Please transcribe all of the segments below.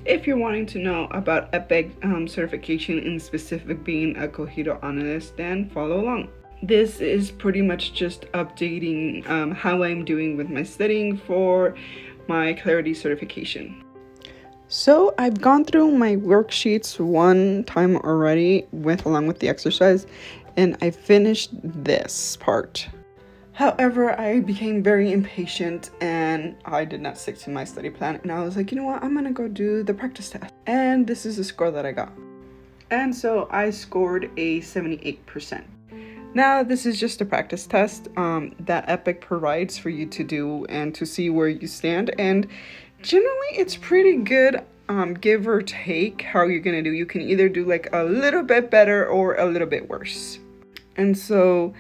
If you're wanting to know about EPIC certification, in specific being a Cohito analyst, then follow along. This is pretty much just updating how I'm doing with my studying for my Clarity certification. So I've gone through my worksheets one time already along with the exercise, and I finished this part. However, I became very impatient and I did not stick to my study plan, and I was like, you know what, I'm gonna go do the practice test. And this is the score that I got. And so I scored a 78%. Now, this is just a practice test that EPIC provides for you to do and to see where you stand. And generally, it's pretty good, give or take, how you're going to do. You can either do like a little bit better or a little bit worse. And so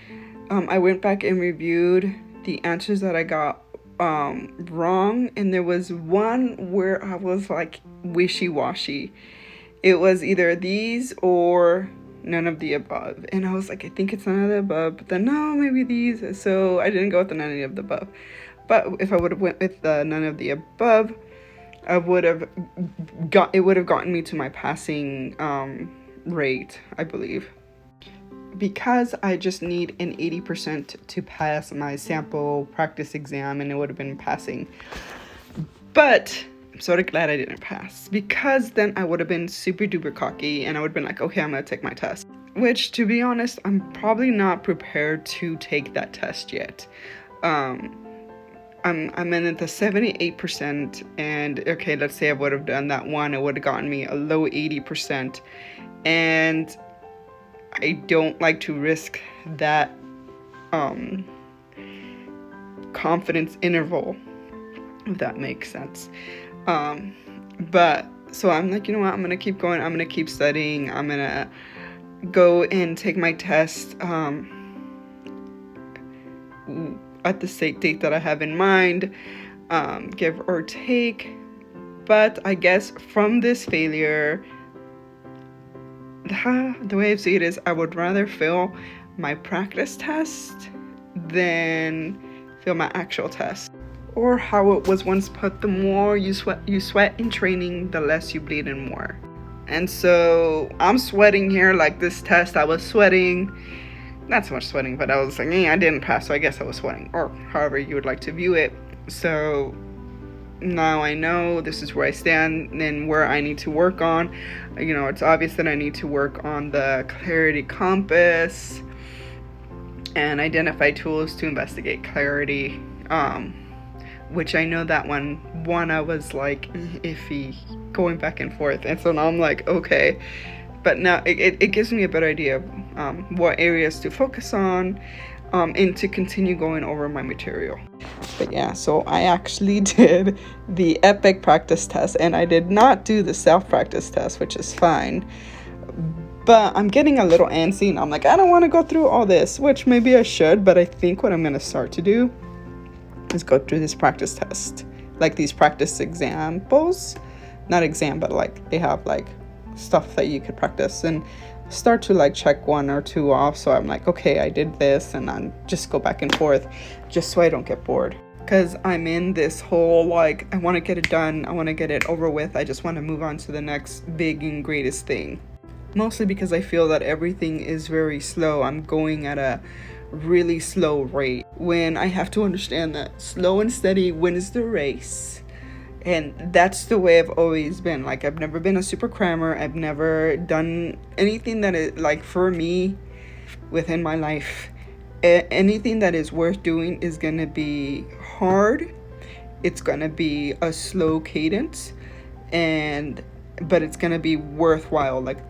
I went back and reviewed the answers that I got wrong. And there was one where I was like wishy-washy. It was either these or none of the above, and I was like, I think it's none of the above, but then no, maybe these. So I didn't go with the none of the above. But if I would have went with the none of the above, it would have gotten me to my passing rate, I believe, because I just need an 80% to pass my sample practice exam, and it would have been passing. But I'm sort of glad I didn't pass, because then I would have been super duper cocky and I would have been like, okay, I'm gonna take my test. Which, to be honest, I'm probably not prepared to take that test yet. I'm in the 78%, and okay, let's say I would have done that one, it would have gotten me a low 80%, and I don't like to risk that confidence interval, if that makes sense. But so I'm like, you know what, I'm gonna keep going, I'm gonna keep studying, I'm gonna go and take my test at the state date that I have in mind, give or take. But I guess from this failure, the way I see it is, I would rather fail my practice test than fail my actual test. Or how it was once put, the more you sweat in training, the less you bleed in war. And so I'm sweating here, like this test, I was sweating. Not so much sweating, but I was like, I didn't pass, so I guess I was sweating. Or however you would like to view it. So now I know this is where I stand and where I need to work on. You know, it's obvious that I need to work on the Clarity Compass and identify tools to investigate clarity. Which I know that one I was like iffy, going back and forth, and so now I'm like, okay, but now it gives me a better idea of what areas to focus on, and to continue going over my material. But yeah, so I actually did the EPIC practice test, and I did not do the self-practice test, which is fine. But I'm getting a little antsy, and I'm like, I don't want to go through all this, which maybe I should, but I think what I'm going to start to do is go through this practice test, like these practice examples, not exam, but like they have like stuff that you could practice, and start to like check one or two off. So I'm like, okay, I did this, and then just go back and forth, just so I don't get bored. Because I'm in this whole like, I want to get it done, I want to get it over with, I just want to move on to the next big and greatest thing. Mostly because I feel that everything is very slow. I'm going at a really slow rate, when I have to understand that slow and steady wins the race. And that's the way I've always been. Like, I've never been a super crammer. I've never done anything that is like, for me, within my life, anything that is worth doing is gonna be hard. It's gonna be a slow cadence, but it's gonna be worthwhile. Like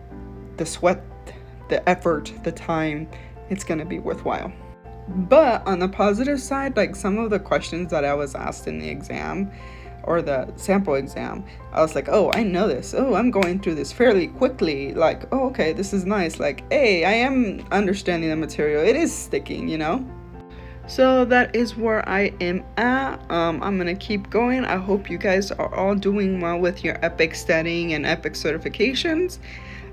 the sweat, the effort, the time, it's gonna be worthwhile. But on the positive side, like some of the questions that I was asked in the exam or the sample exam, I was like, oh, I know this. Oh, I'm going through this fairly quickly. Like, oh, okay, this is nice. Like, hey, I am understanding the material. It is sticking, you know? So that is where I am at. I'm gonna keep going. I hope you guys are all doing well with your EPIC studying and EPIC certifications.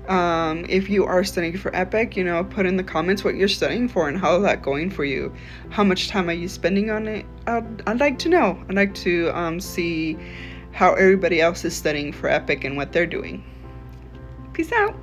If you are studying for EPIC, you know, put in the comments what you're studying for and how is that going for you. How much time are you spending on it? I'd like to know. I'd like to see how everybody else is studying for EPIC and what they're doing. Peace out.